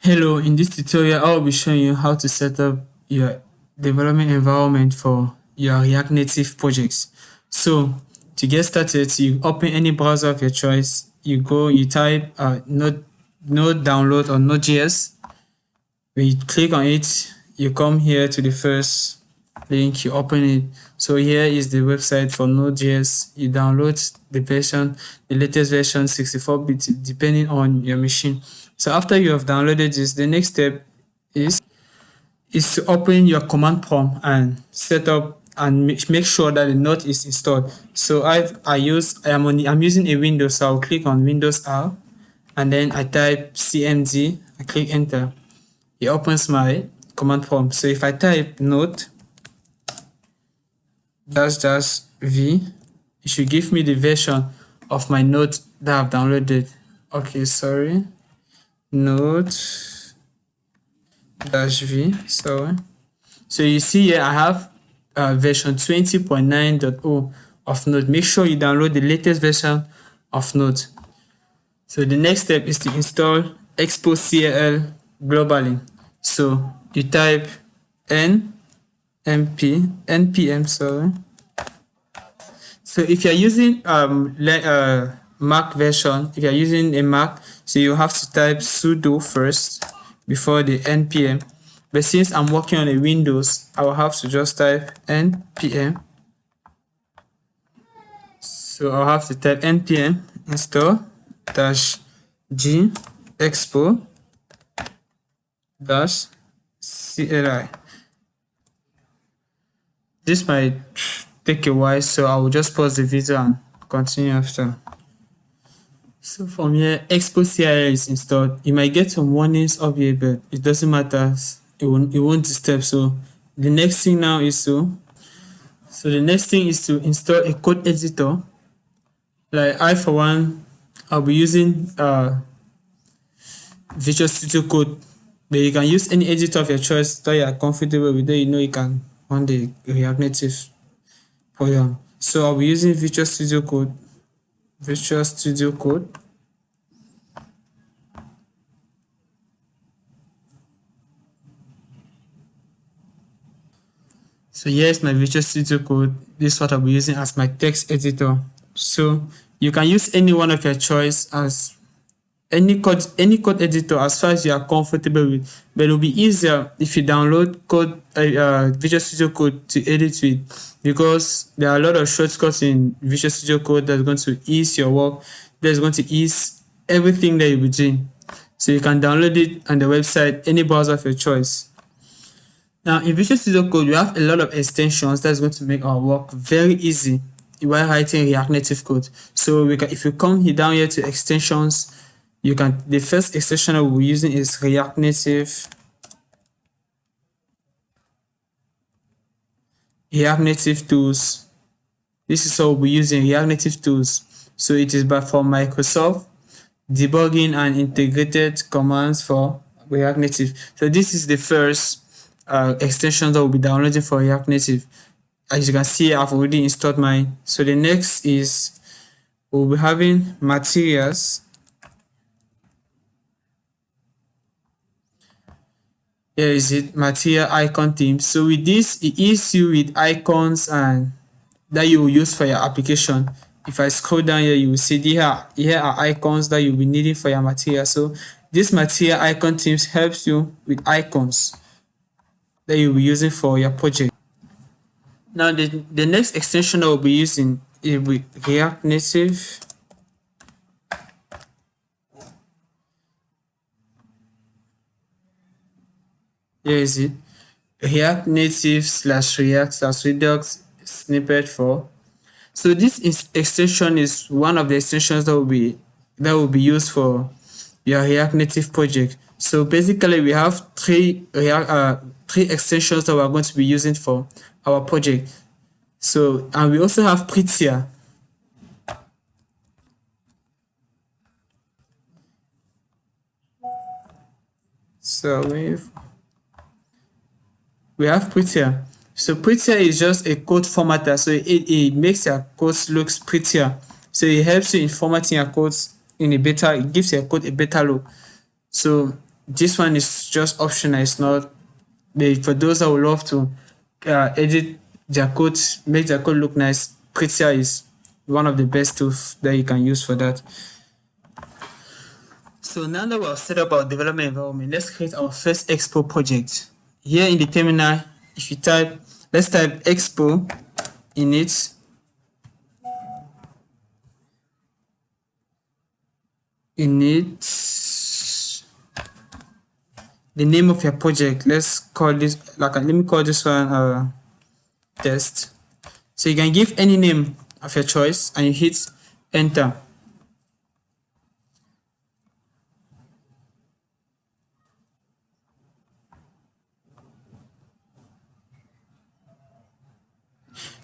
Hello, in this tutorial, I'll be showing you how to set up your development environment for your React Native projects. So to get started, you open any browser of your choice. You type node download or Node.js. When you click on it, you come here to the first link, you open it. So here is the website for Node.js. You download the latest version 64-bit, depending on your machine. So after you have downloaded this, the next step is to open your command prompt and set up and make sure that the node is installed. So I'm using a Windows, so I'll click on Windows R and then I type cmd, I click enter. It opens my command prompt. So if I type node -v, it should give me the version of my node that I've downloaded. Okay, sorry. Node-v, sorry. So you see here I have version 20.9.0 of Node. Make sure you download the latest version of Node. So the next step is to install export.cll globally. So you type npm, sorry. So if you're using Mac version, if you're using a Mac, so you have to type sudo first before the npm. But since I'm working on a Windows, I will have to just type npm. So I'll have to type npm install -g export-cli. This might take a while, so I will just pause the video and continue after. So from here, export.cll is installed. You might get some warnings up here, but it doesn't matter. It won't disturb. So the next thing now is to install a code editor. Like I, for one, I'll be using Visual Studio Code, but you can use any editor of your choice that you are comfortable with, that you know you can run the React Native program. So I'll be using Visual Studio Code. So here's my Visual Studio Code. This is what I'll be using as my text editor. So you can use any one of your choice as any code editor as far as you are comfortable with, but it'll be easier if you download Visual Studio Code to edit with, because there are a lot of shortcuts in Visual Studio Code that's going to ease your work, that's going to ease everything that you'll be doing. So you can download it on the website, any browser of your choice. Now in Visual Studio Code, we have a lot of extensions that's going to make our work very easy while writing React Native code. So if you come down here to extensions, the first extension that we'll be using is React Native tools. This is how we'll be using React Native tools. So it is for Microsoft debugging and integrated commands for React Native. So this is the first extension that we'll be downloading for React Native. As you can see, I've already installed mine. So the next is we'll be having materials. Here is it, material icon theme. So with this, it eases you with icons and that you will use for your application. If I scroll down here, you will see here are icons that you'll be needing for your material. So this material icon themes helps you with icons that you'll be using for your project. Now the next extension that we'll be using is with React Native. Here is it, React Native /React/Redux snippet 4. So this extension is one of the extensions that will be used for your React Native project. So basically, we have three extensions that we're going to be using for our project. So, and we also have Prettier. So we have Prettier. So Prettier is just a code formatter. So it makes your code looks prettier. So it helps you in formatting your codes in a better, it gives your code a better look. So this one is just optional. It's not for those that would love to edit their code, make their code look nice. Prettier is one of the best tools that you can use for that. So now that we've set up our development environment, let's create our first Expo project. Here in the terminal, if you type, let's type Expo init. The name of your project. Let's call this, let me call this one test. So you can give any name of your choice and you hit enter.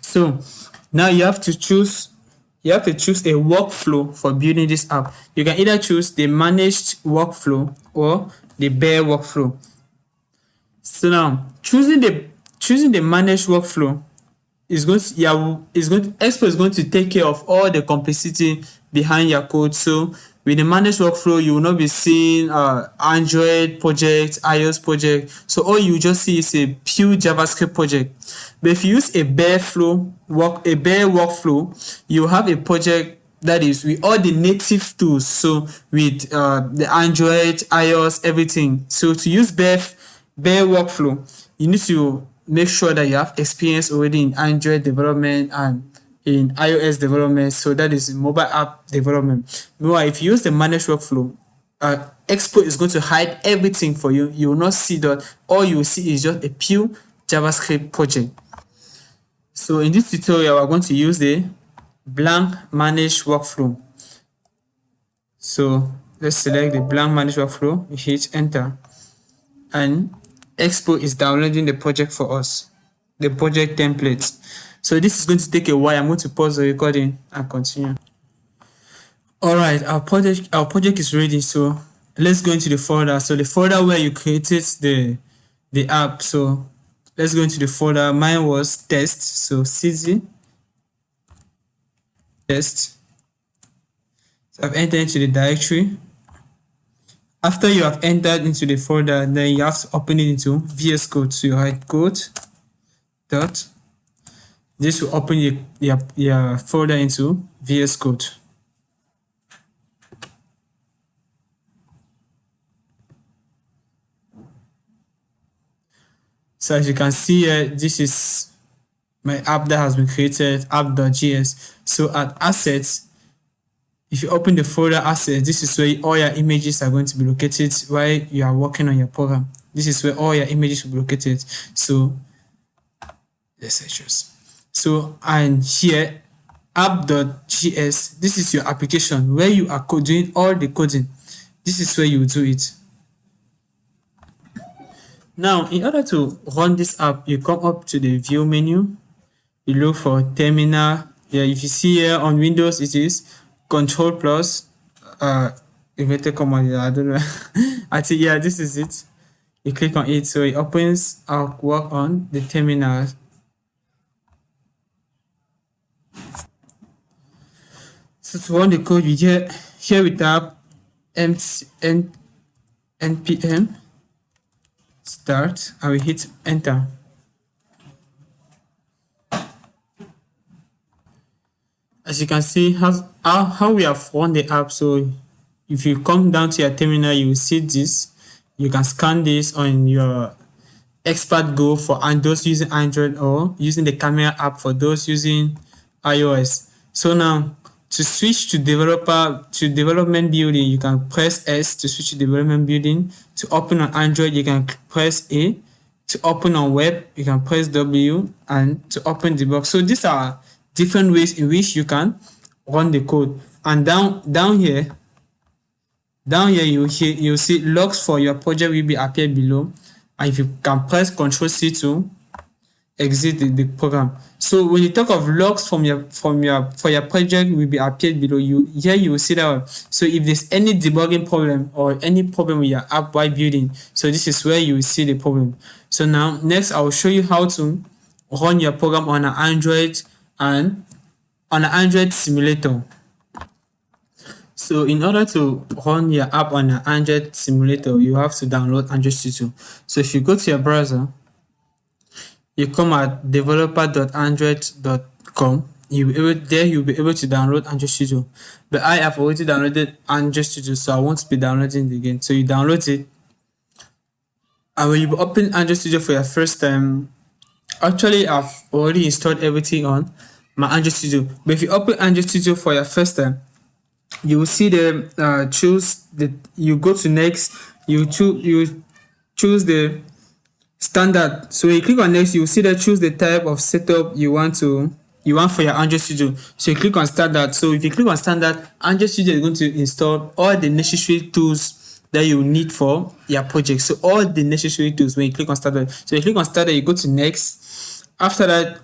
So now you have to choose a workflow for building this app. You can either choose the managed workflow or the bare workflow. So now choosing the managed workflow is going to, Expo is going to take care of all the complexity behind your code. So with the managed workflow, you will not be seeing Android project, iOS project. So all you just see is a pure JavaScript project. But if you use a bare workflow, you have a project that is with all the native tools. So with the Android, iOS, everything. So to use bare workflow, you need to make sure that you have experience already in Android development and in iOS development. So that is mobile app development. Meanwhile, if you use the managed workflow, Expo is going to hide everything for you. You will not see that. All you will see is just a pure JavaScript project. So in this tutorial, we're going to use the blank managed workflow. So let's select the blank managed workflow, we hit enter, and Expo is downloading the project for us, the project template. So this is going to take a while. I'm going to pause the recording and continue. All right, our project is ready. So let's go into the folder. So the folder where you created the app. So let's go into the folder. Mine was test. So cd test. So I've entered into the directory. After you have entered into the folder, then you have to open it into VS Code. So you write code dot. This will open your folder into VS Code. So as you can see here, this is my app that has been created, app.js. So at assets, if you open the folder assets, this is where all your images are going to be located while you are working on your program. This is where all your images will be located. So let's choose. So and here app.js, this is your application where you are doing all the coding. This is where you do it. Now, in order to run this app, you come up to the view menu, you look for terminal. Yeah, if you see here on Windows, it is Control plus inverted comma. I don't know. I think yeah, this is it. You click on it, so it opens our work on the terminal. So to run the code, we here we tap npm start and we hit enter. As you can see how we have run the app. So if you come down to your terminal, you will see this. You can scan this on your expert go for those using Android or using the camera app for those using iOS. So now to switch to development building, you can press S to switch to development building. To open on Android, you can press A. To open on web, you can press W, and to open the box. So these are different ways in which you can run the code. And down here you see logs for your project will be appeared below. And if you can press Ctrl C to exit the program. So when you talk of logs for your project will be appeared below you. Here you will see that. So if there's any debugging problem or any problem with your app while building, so this is where you will see the problem. So now next I will show you how to run your program on an Android and on an Android simulator. So So in order to run your app on an Android simulator, you have to download Android Studio. So if you go to your browser, you come at developer.android.com. You'll be able to download Android Studio. But I have already downloaded Android Studio, so I won't be downloading it again. So you download it, and when you open Android Studio for your first time, actually I've already installed everything on my Android Studio. But if you open Android Studio for your first time, you will see the choose the you go to next, you choose the standard. So when you click on next, you will see that choose the type of setup you want for your Android Studio. So you click on standard. So if you click on standard, Android Studio is going to install all the necessary tools that you need for your project. So all the necessary tools when you click on standard. So you click on standard, you go to next. After that,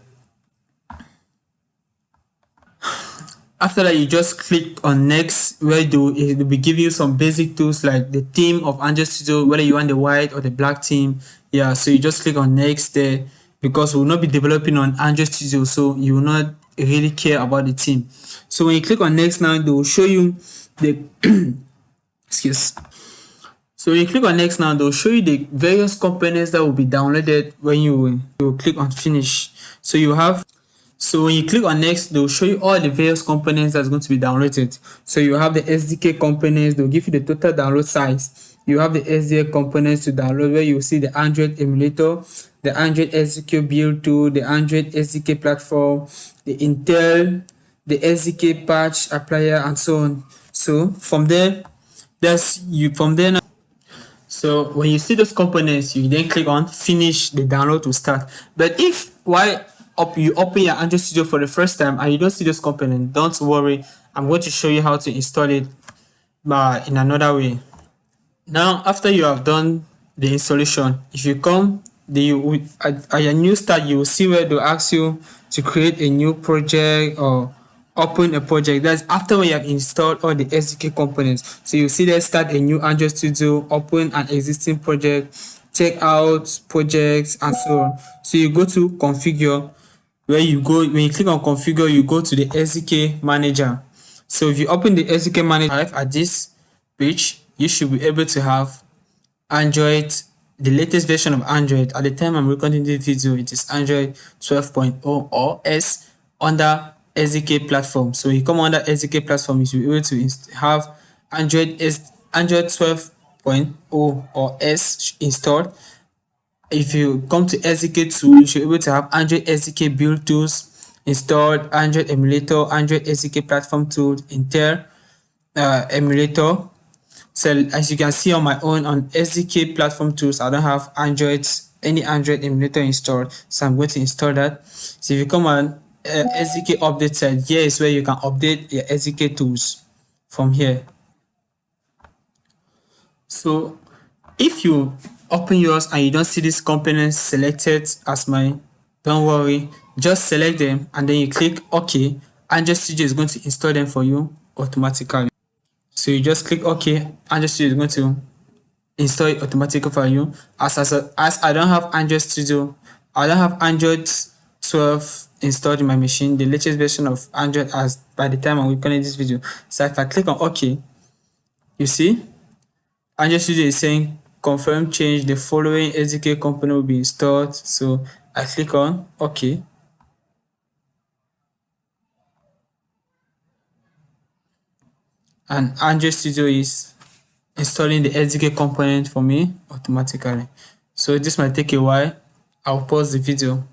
you just click on next, where it will be giving you some basic tools like the theme of Android Studio, whether you want the white or the black theme. Yeah, so you just click on next there, because we will not be developing on Android Studio, so you will not really care about the theme. So when you click on next now, they will show you the excuse. So when you click on next now, they'll show you the various components that will be downloaded when you click on finish. So when you click on next, they'll show you all the various components that's going to be downloaded. So you have the SDK components, they'll give you the total download size. You have the SDK components to download, where you see the Android emulator, the Android SDK build tool, the Android SDK platform, the Intel, the SDK patch applier, and so on. So from there, so when you see those components, you then click on finish the download to start. But if you open your Android Studio for the first time and you don't see those components, don't worry. I'm going to show you how to install it in another way. Now, after you have done the installation, if you come at your new start, you will see where they'll ask you to create a new project or open a project. That's after when you have installed all the SDK components. So you see there, start a new Android Studio, open an existing project, check out projects, and so on. So you go to configure, when you click on configure, you go to the SDK manager. So if you open the SDK manager at this page, you should be able to have Android, the latest version of Android. At the time I'm recording this video, it is Android 12.0 or S under SDK platform. So you come under SDK platform, you should be able to have Android 12.0 or S installed. If you come to SDK tool, you should be able to have Android SDK build tools installed, Android emulator, Android SDK platform tool, Intel emulator. So as you can see on my own, on SDK platform tools, I don't have any Android emulator installed, so I'm going to install that. So if you come on SDK update side, here is where you can update your SDK tools from here. So if you open yours and you don't see these components selected as mine, don't worry, just select them and then you click OK. Android Studio is going to install them for you automatically. So you just click OK, Android Studio is going to install it automatically for you. As I don't have Android Studio, I don't have Android 12 installed in my machine, the latest version of Android as by the time I'm recording this video. So if I click on OK, you see Android Studio is saying confirm change, the following SDK component will be installed. So I click on OK. And Android Studio is installing the SDK component for me automatically. So this might take a while. I'll pause the video.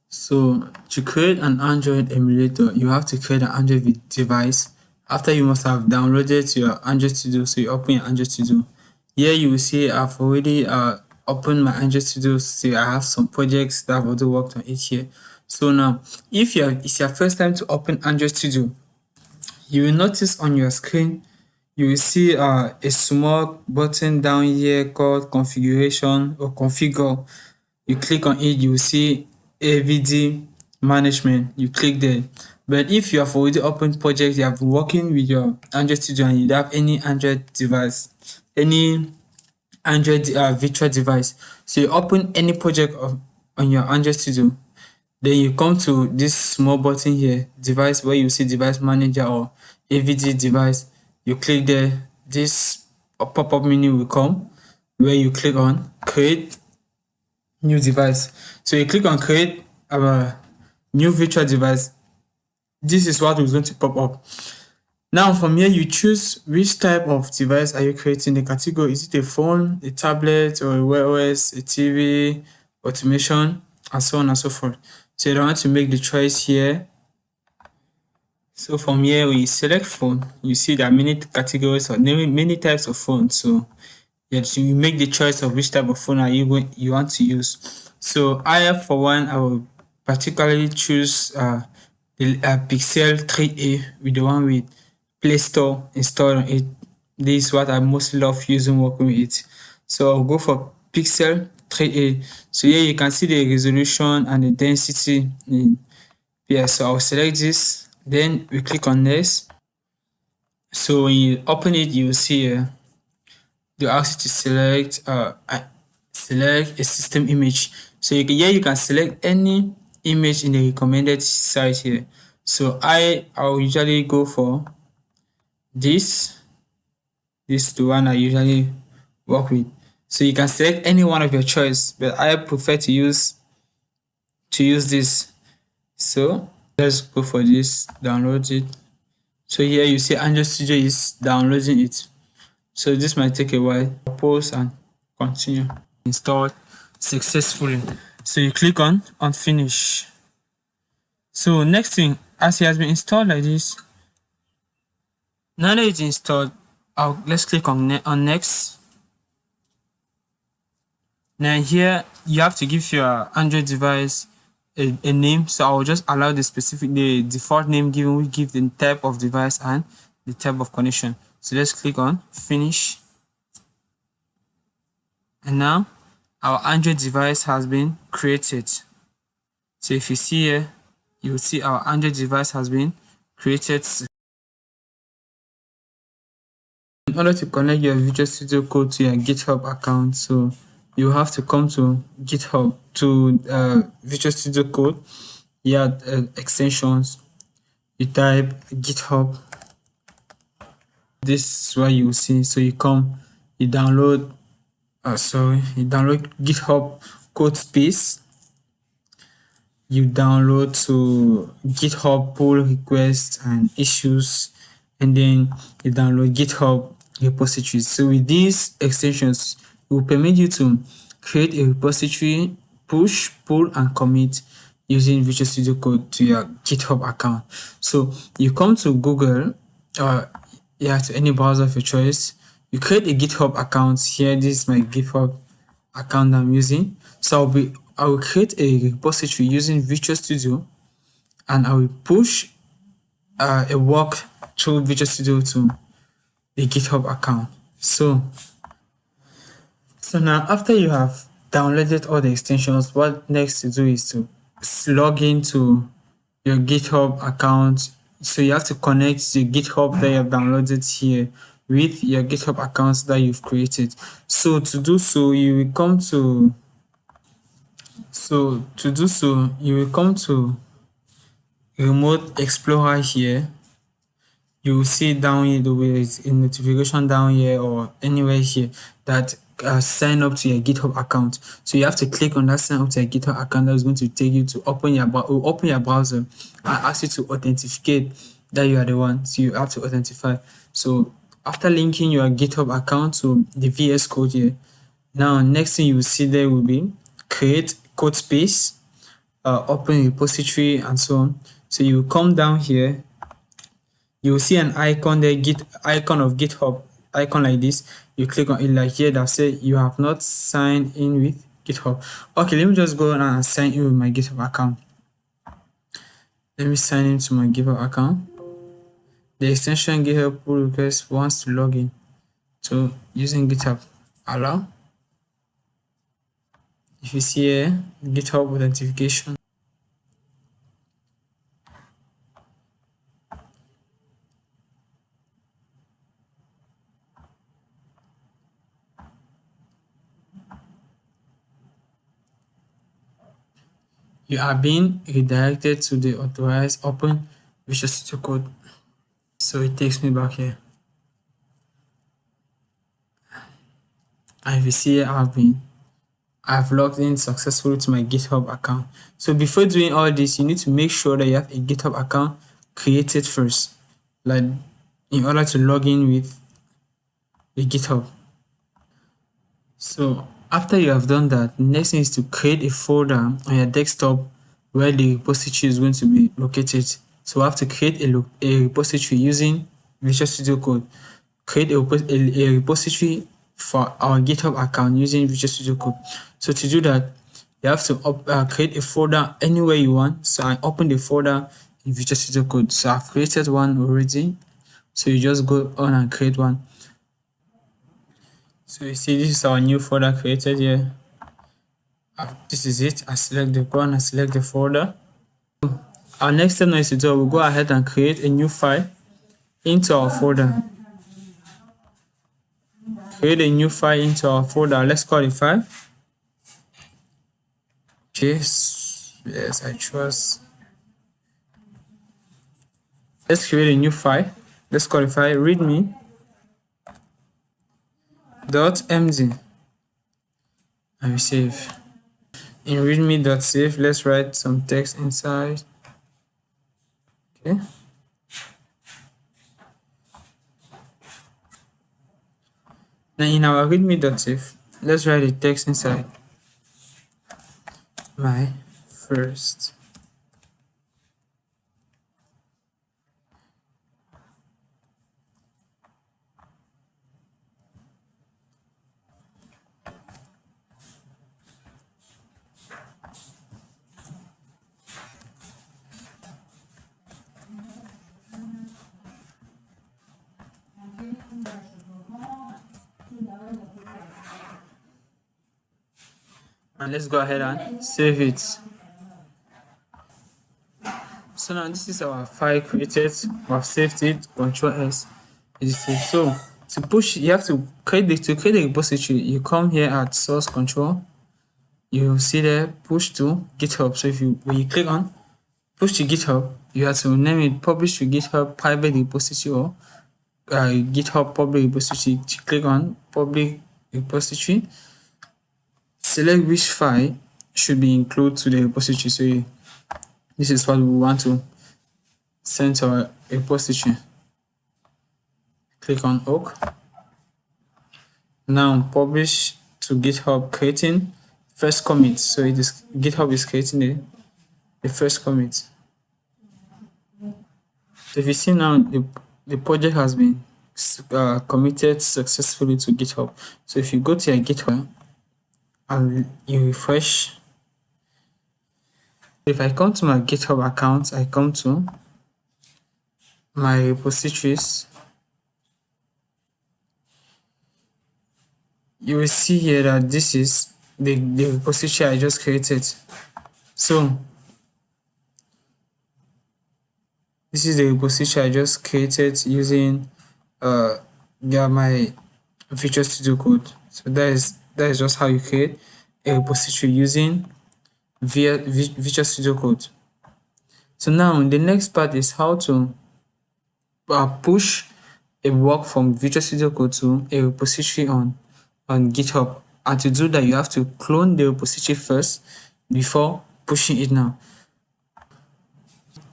So to create an Android emulator, you have to create an Android device. After, you must have downloaded your Android Studio. So you open your Android Studio. Here you will see I've already opened my Android Studio. See, I have some projects that I've already worked on it here. So now, if it's your first time to open Android Studio, you will notice on your screen, you will see a small button down here called configuration or configure. You click on it, you will see AVD management. You click there. But if you have already opened project, you have been working with your Android Studio and you don't have any Android device, any Android virtual device, so you open any project on your Android Studio, then you come to this small button here, device, where you see device manager or AVD device, you click there, this pop-up menu will come where you click on create new device. So you click on create a new virtual device. This is what is going to pop up. Now from here you choose which type of device are you creating. The category, is it a phone, a tablet, or a Wear OS, a TV, automation, and so on and so forth. So you don't want to make the choice here. So from here when you select phone, you see there are many categories or many types of phones. So you make the choice of which type of phone are you want to use. So I, for one, I will particularly choose the Pixel 3a with the one with Play Store installed on it. This is what I mostly love using working with it. So I'll go for Pixel 3a. So here you can see the resolution and the density in PS. So I'll select this, then we click on next. So when you open it, you will see they ask you to select a system image. So you can select any image in the recommended site here. So I'll usually go for this is the one I usually work with. So you can select any one of your choice, but I prefer to use this. So let's go for this, download it. So here you see Android Studio is downloading it. So this might take a while. Pause and continue. Installed successfully. So you click on finish. So next thing, as it has been installed like this, now that it's installed, let's click on next. Now here you have to give your Android device a name. So I will just allow the default name given. We give the type of device and the type of connection. So let's click on finish. And now our Android device has been created. So if you see here, you will see our Android device has been created. In order to connect your Visual Studio Code to your GitHub account, so you have to come to GitHub to Visual Studio Code. Here extensions, you type GitHub. This is what you will see. So you come, you download GitHub code space. You download to GitHub pull requests and issues, and then you download GitHub repositories. So with these extensions, it will permit you to create a repository, push, pull, and commit using Visual Studio Code to your GitHub account. So you come to Google or to any browser of your choice. You create a GitHub account. Here, this is my GitHub account I'm using. So I will create a repository using Visual Studio, and I will push a work through Visual Studio to the GitHub account. So now after you have downloaded all the extensions, what next to do is to log into your GitHub account. So you have to connect the GitHub that you have downloaded here with your GitHub accounts that you've created. So to do so, you will come to Remote Explorer here. You will see down here the way it's in notification down here or anywhere here that sign up to your GitHub account. So you have to click on that sign up to your GitHub account. That is going to take you to open your browser and ask you to authenticate that you are the one. So you have to authentify. So after linking your GitHub account to the VS Code here, now next thing you will see there will be create code space, open repository, and so on. So you will come down here, you will see an icon there, icon of GitHub, icon like this. You click on it like here that says you have not signed in with GitHub. Okay, let me just go on and sign in with my GitHub account. Let me sign into my GitHub account. The extension GitHub pull request wants to log in. So using GitHub, allow. If you see here, GitHub authentication. You are being redirected to the authorized Open Visual Studio Code So it takes me back here. And if you see here, I've logged in successfully to my GitHub account. So before doing all this, you need to make sure that you have a GitHub account created first, like in order to log in with the GitHub. So after you have done that, the next thing is to create a folder on your desktop where the repository is going to be located. So we have to create a repository using Visual Studio Code. Create a repository for our GitHub account using Visual Studio Code. So to do that, you have to create a folder anywhere you want. So I open the folder in Visual Studio Code. So I've created one already. So you just go on and create one. So you see, this is our new folder created here. This is it. I select the one, I select the folder. Our next step now is to do, we'll go ahead and create a new file into our folder. Create a new file into our folder. Let's call the file. Okay, yes, I trust. Let's create a new file. Let's call the file readme.md. And we save. In readme.save, let's write some text inside. Okay. Now in our readme.save, let's write a text inside. My first and let's go ahead and save it. So now this is our file created. We have saved it. Control S. It is saved. So to push, you have to create the repository. You come here at source control. You see there push to GitHub. So when you click on push to GitHub, you have to name it publish to GitHub private repository or GitHub public repository. To click on public repository, select which file should be included to the repository. So this is what we want to send to our repository. Click on OK. Now publish to GitHub, creating first commit. So GitHub is creating the first commit. So if you see now, the project has been committed successfully to GitHub. So if you go to your GitHub and you refresh, if I come to my GitHub account, I come to my repositories, you will see here that this is the repository I just created. So this is the repository I just created using my Visual Studio Code. So that is just how you create a repository using Visual Studio Code. So now the next part is how to push a work from Visual Studio Code to a repository on GitHub. And to do that, you have to clone the repository first before pushing it now.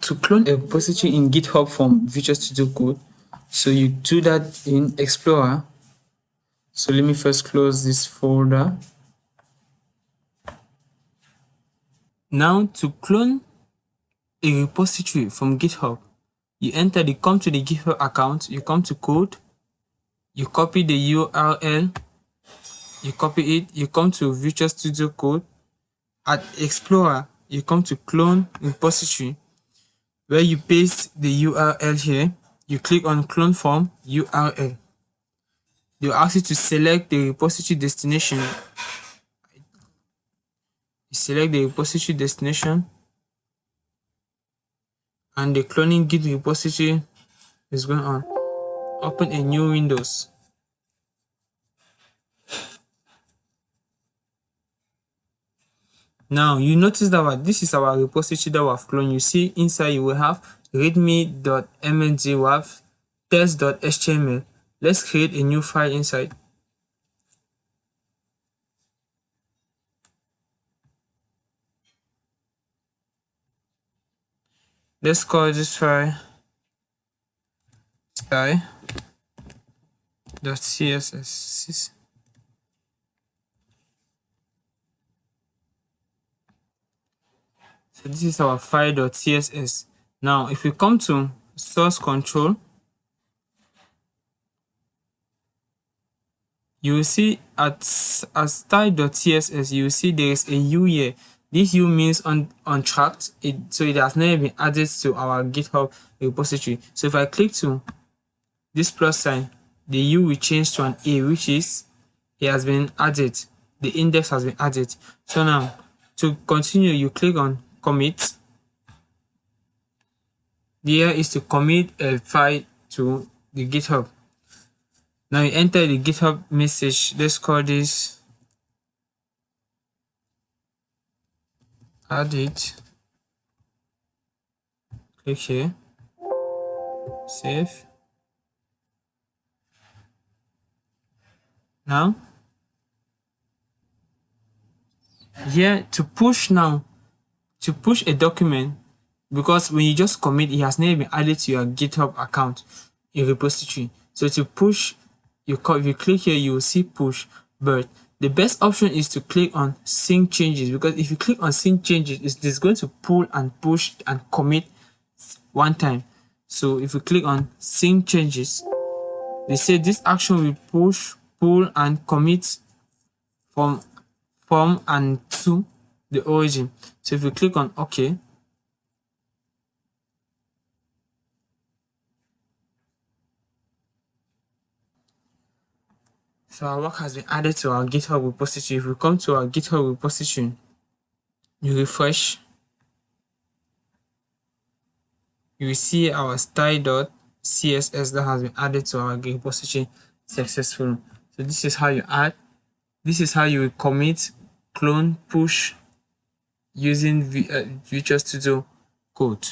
To clone a repository in GitHub from Visual Studio Code, so you do that in Explorer. So let me first close this folder. Now to clone a repository from GitHub, you come to the GitHub account, you come to code, you copy the URL, you copy it, you come to Visual Studio Code. At Explorer, you come to clone repository, where you paste the URL here. You click on clone from URL. They'll ask you to select the repository destination. You select the repository destination, and the cloning Git repository is going on. Open a new Windows. Now you notice that this is our repository that we have cloned. You see inside you will have readme.mnd, we have test.html. Let's create a new file inside. Let's call this file style.css. So this is our file.css. Now, if we come to source control, you will see at style.css, you will see there is a U here. This U means untracked, so it has never been added to our GitHub repository. So if I click to this plus sign, the U will change to an A, which is it has been added. The index has been added. So now, to continue, you click on commit. Here is to commit a file to the GitHub. Now you enter the GitHub message. Let's call this add it. Click here, save. Now here to push a document, because when you just commit, it has never been added to your GitHub account, your repository. So to push, if you click here, you will see push, but the best option is to click on sync changes, because if you click on sync changes, it's going to pull and push and commit one time. So if you click on sync changes, they say this action will push, pull, and commit from and to the origin. So if you click on OK, so our work has been added to our GitHub repository. If we come to our GitHub repository, you refresh, you will see our style.css that has been added to our repository successfully. So this is how you add. This is how you will commit, clone, push using Visual Studio Code.